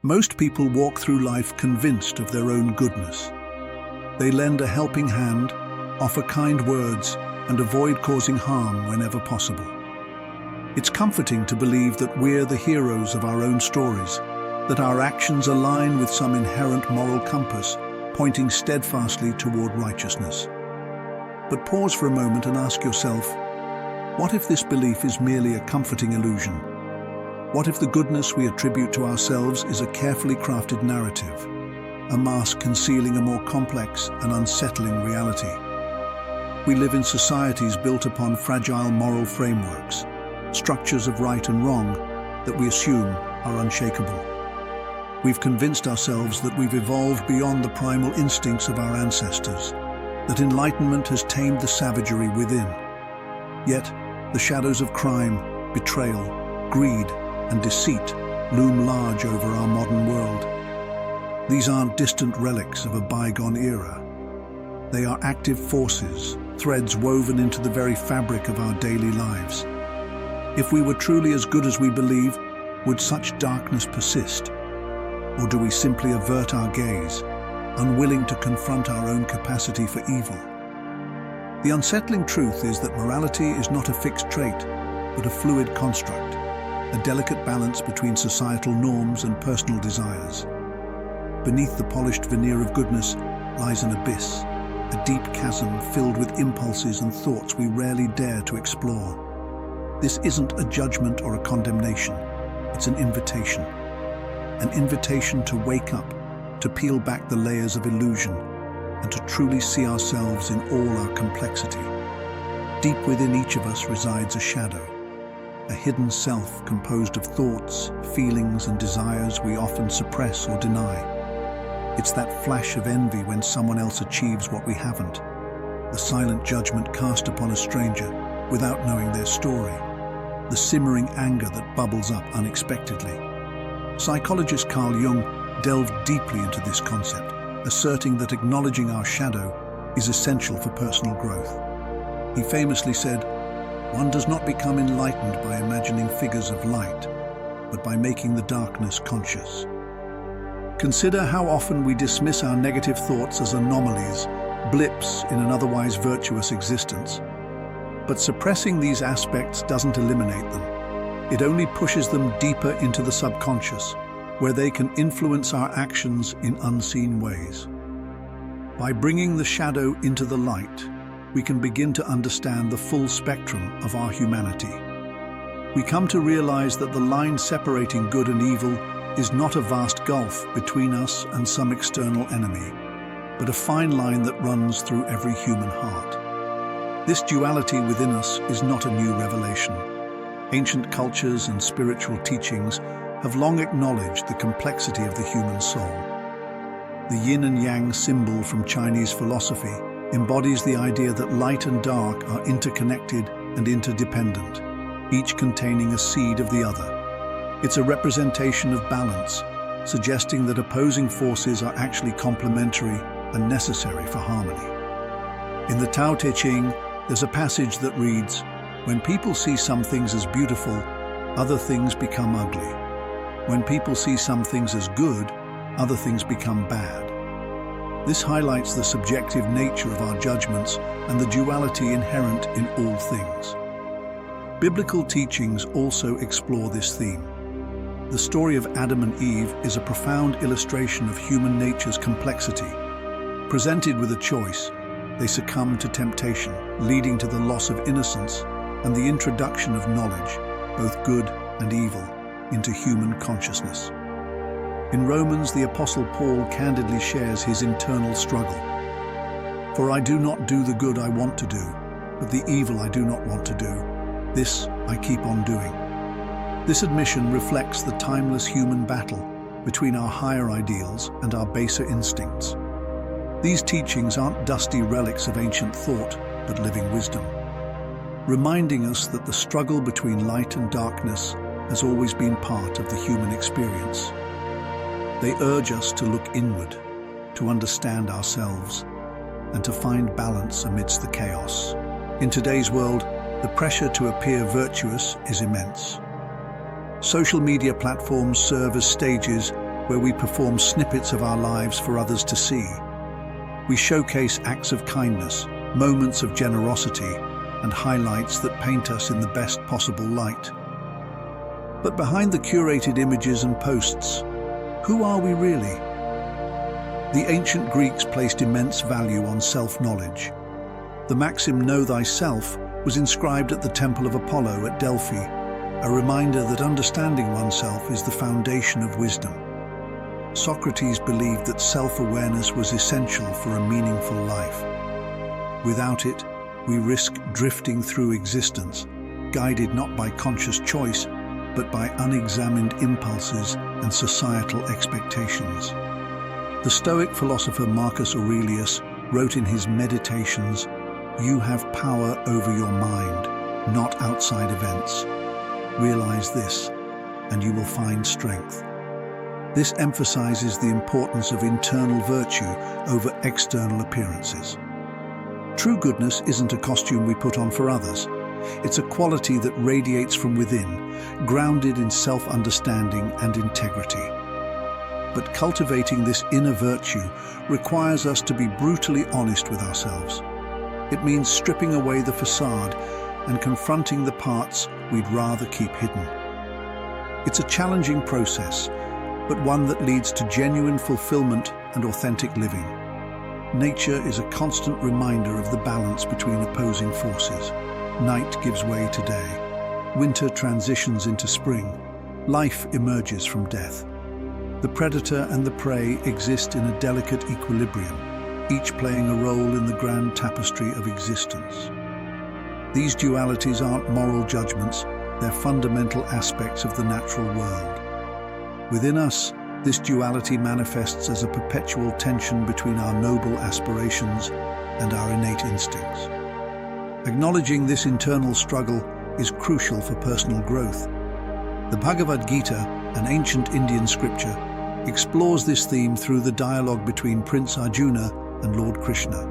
Most people walk through life convinced of their own goodness. They lend a helping hand, offer kind words, and avoid causing harm whenever possible. It's comforting to believe that we're the heroes of our own stories, that our actions align with some inherent moral compass, pointing steadfastly toward righteousness. But pause for a moment and ask yourself, what if this belief is merely a comforting illusion? What if the goodness we attribute to ourselves is a carefully crafted narrative, a mask concealing a more complex and unsettling reality? We live in societies built upon fragile moral frameworks, structures of right and wrong that we assume are unshakable. We've convinced ourselves that we've evolved beyond the primal instincts of our ancestors, that enlightenment has tamed the savagery within. Yet, the shadows of crime, betrayal, greed, and deceit loom large over our modern world. These aren't distant relics of a bygone era. They are active forces, threads woven into the very fabric of our daily lives. If we were truly as good as we believe, would such darkness persist? Or do we simply avert our gaze, unwilling to confront our own capacity for evil? The unsettling truth is that morality is not a fixed trait, but a fluid construct, a delicate balance between societal norms and personal desires. Beneath the polished veneer of goodness lies an abyss, a deep chasm filled with impulses and thoughts we rarely dare to explore. This isn't a judgment or a condemnation, it's an invitation. An invitation to wake up, to peel back the layers of illusion, and to truly see ourselves in all our complexity. Deep within each of us resides a shadow, a hidden self composed of thoughts, feelings, and desires we often suppress or deny. It's that flash of envy when someone else achieves what we haven't, the silent judgment cast upon a stranger without knowing their story, the simmering anger that bubbles up unexpectedly. Psychologist Carl Jung delved deeply into this concept, asserting that acknowledging our shadow is essential for personal growth. He famously said, "One does not become enlightened by imagining figures of light, but by making the darkness conscious." Consider how often we dismiss our negative thoughts as anomalies, blips in an otherwise virtuous existence. But suppressing these aspects doesn't eliminate them. It only pushes them deeper into the subconscious, where they can influence our actions in unseen ways. By bringing the shadow into the light, we can begin to understand the full spectrum of our humanity. We come to realize that the line separating good and evil is not a vast gulf between us and some external enemy, but a fine line that runs through every human heart. This duality within us is not a new revelation. Ancient cultures and spiritual teachings have long acknowledged the complexity of the human soul. The yin and yang symbol from Chinese philosophy embodies the idea that light and dark are interconnected and interdependent, each containing a seed of the other. It's a representation of balance, suggesting that opposing forces are actually complementary and necessary for harmony. In the Tao Te Ching, there's a passage that reads, "When people see some things as beautiful, other things become ugly. When people see some things as good, other things become bad." This highlights the subjective nature of our judgments and the duality inherent in all things. Biblical teachings also explore this theme. The story of Adam and Eve is a profound illustration of human nature's complexity. Presented with a choice, they succumbed to temptation, leading to the loss of innocence and the introduction of knowledge, both good and evil, into human consciousness. In Romans, the Apostle Paul candidly shares his internal struggle. "For I do not do the good I want to do, but the evil I do not want to do, this I keep on doing." This admission reflects the timeless human battle between our higher ideals and our baser instincts. These teachings aren't dusty relics of ancient thought, but living wisdom, reminding us that the struggle between light and darkness has always been part of the human experience. They urge us to look inward, to understand ourselves, and to find balance amidst the chaos. In today's world, the pressure to appear virtuous is immense. Social media platforms serve as stages where we perform snippets of our lives for others to see. We showcase acts of kindness, moments of generosity, and highlights that paint us in the best possible light. But behind the curated images and posts, who are we really? The ancient Greeks placed immense value on self-knowledge. The maxim "Know thyself" was inscribed at the Temple of Apollo at Delphi, a reminder that understanding oneself is the foundation of wisdom. Socrates believed that self-awareness was essential for a meaningful life. Without it, we risk drifting through existence, guided not by conscious choice, but by unexamined impulses and societal expectations. The Stoic philosopher Marcus Aurelius wrote in his Meditations, "You have power over your mind, not outside events. Realize this, and you will find strength." This emphasizes the importance of internal virtue over external appearances. True goodness isn't a costume we put on for others. It's a quality that radiates from within, grounded in self-understanding and integrity. But cultivating this inner virtue requires us to be brutally honest with ourselves. It means stripping away the facade and confronting the parts we'd rather keep hidden. It's a challenging process, but one that leads to genuine fulfillment and authentic living. Nature is a constant reminder of the balance between opposing forces. Night gives way to day. Winter transitions into spring. Life emerges from death. The predator and the prey exist in a delicate equilibrium, each playing a role in the grand tapestry of existence. These dualities aren't moral judgments, they're fundamental aspects of the natural world. Within us, this duality manifests as a perpetual tension between our noble aspirations and our innate instincts. Acknowledging this internal struggle is crucial for personal growth. The Bhagavad Gita, an ancient Indian scripture, explores this theme through the dialogue between Prince Arjuna and Lord Krishna.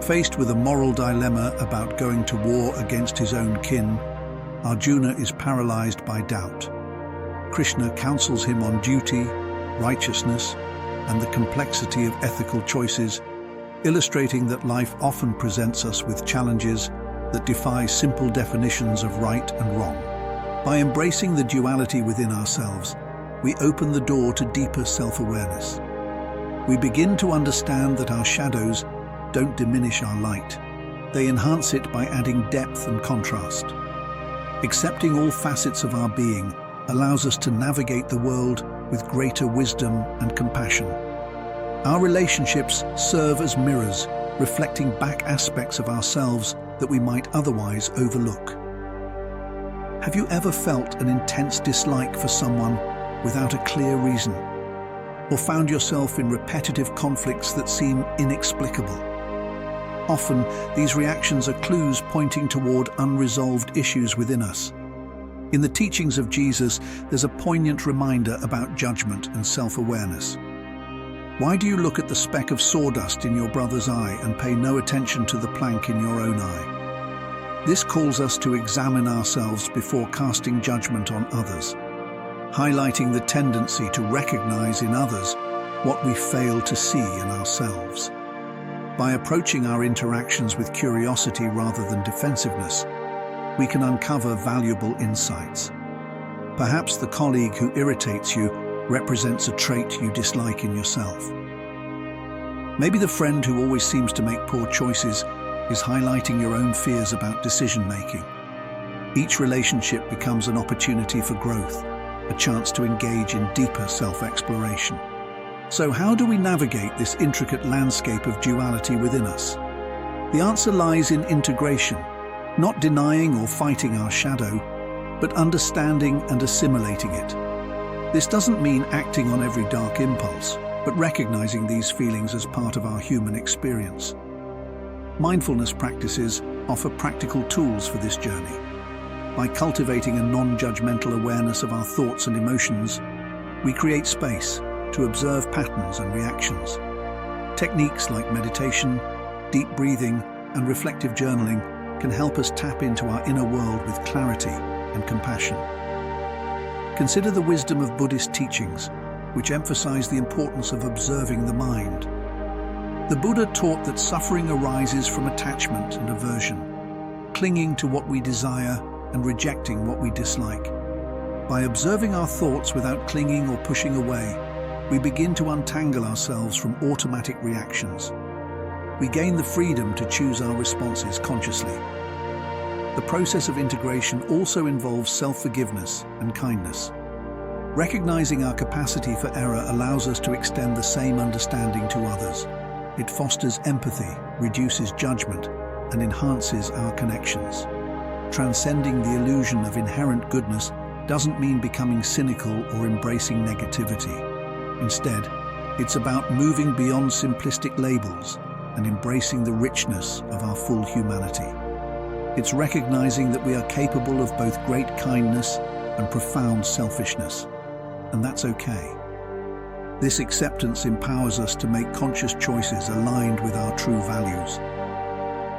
Faced with a moral dilemma about going to war against his own kin, Arjuna is paralyzed by doubt. Krishna counsels him on duty, righteousness, and the complexity of ethical choices, illustrating that life often presents us with challenges that defy simple definitions of right and wrong. By embracing the duality within ourselves, we open the door to deeper self-awareness. We begin to understand that our shadows don't diminish our light. They enhance it by adding depth and contrast. Accepting all facets of our being allows us to navigate the world with greater wisdom and compassion. Our relationships serve as mirrors, reflecting back aspects of ourselves that we might otherwise overlook. Have you ever felt an intense dislike for someone without a clear reason? Or found yourself in repetitive conflicts that seem inexplicable? Often, these reactions are clues pointing toward unresolved issues within us. In the teachings of Jesus, there's a poignant reminder about judgment and self-awareness. Why do you look at the speck of sawdust in your brother's eye and pay no attention to the plank in your own eye? This calls us to examine ourselves before casting judgment on others, highlighting the tendency to recognize in others what we fail to see in ourselves. By approaching our interactions with curiosity rather than defensiveness, we can uncover valuable insights. Perhaps the colleague who irritates you represents a trait you dislike in yourself. Maybe the friend who always seems to make poor choices is highlighting your own fears about decision-making. Each relationship becomes an opportunity for growth, a chance to engage in deeper self-exploration. So how do we navigate this intricate landscape of duality within us? The answer lies in integration. Not denying or fighting our shadow, but understanding and assimilating it. This doesn't mean acting on every dark impulse, but recognizing these feelings as part of our human experience. Mindfulness practices offer practical tools for this journey. By cultivating a non-judgmental awareness of our thoughts and emotions, we create space to observe patterns and reactions. Techniques like meditation, deep breathing, and reflective journaling can help us tap into our inner world with clarity and compassion. Consider the wisdom of Buddhist teachings. which emphasize the importance of observing the mind. The Buddha taught that suffering arises from attachment and aversion, clinging to what we desire and rejecting what we dislike. By observing our thoughts without clinging or pushing away, we begin to untangle ourselves from automatic reactions. We gain the freedom to choose our responses consciously. The process of integration also involves self-forgiveness and kindness. Recognizing our capacity for error allows us to extend the same understanding to others. It fosters empathy, reduces judgment, and enhances our connections. Transcending the illusion of inherent goodness doesn't mean becoming cynical or embracing negativity. Instead, it's about moving beyond simplistic labels and embracing the richness of our full humanity. It's recognizing that we are capable of both great kindness and profound selfishness, and that's okay. This acceptance empowers us to make conscious choices aligned with our true values.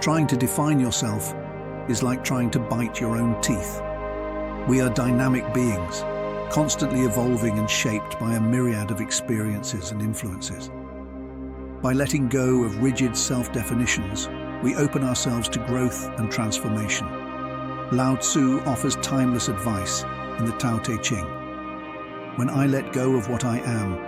Trying to define yourself is like trying to bite your own teeth. We are dynamic beings, constantly evolving and shaped by a myriad of experiences and influences. By letting go of rigid self-definitions, we open ourselves to growth and transformation. Lao Tzu offers timeless advice in the Tao Te Ching. When I let go of what I am,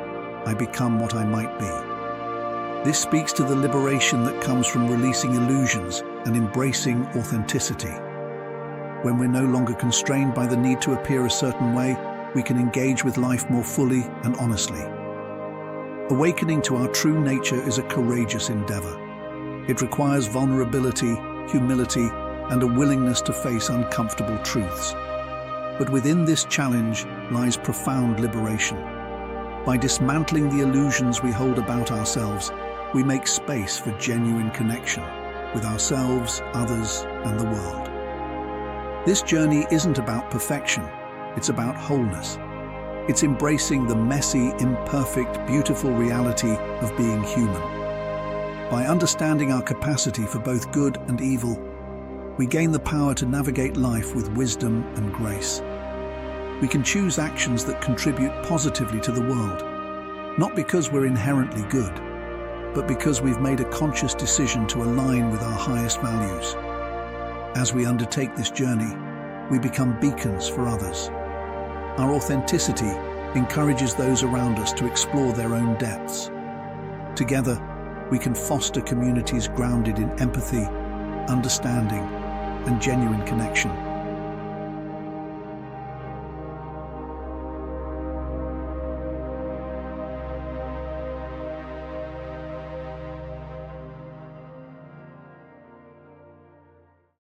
I become what I might be. This speaks to the liberation that comes from releasing illusions and embracing authenticity. When we're no longer constrained by the need to appear a certain way, we can engage with life more fully and honestly. Awakening to our true nature is a courageous endeavor. It requires vulnerability, humility, and a willingness to face uncomfortable truths. But within this challenge lies profound liberation. By dismantling the illusions we hold about ourselves, we make space for genuine connection with ourselves, others, and the world. This journey isn't about perfection, it's about wholeness. It's embracing the messy, imperfect, beautiful reality of being human. By understanding our capacity for both good and evil, we gain the power to navigate life with wisdom and grace. We can choose actions that contribute positively to the world, not because we're inherently good, but because we've made a conscious decision to align with our highest values. As we undertake this journey, we become beacons for others. Our authenticity encourages those around us to explore their own depths. Together, we can foster communities grounded in empathy, understanding, and genuine connection.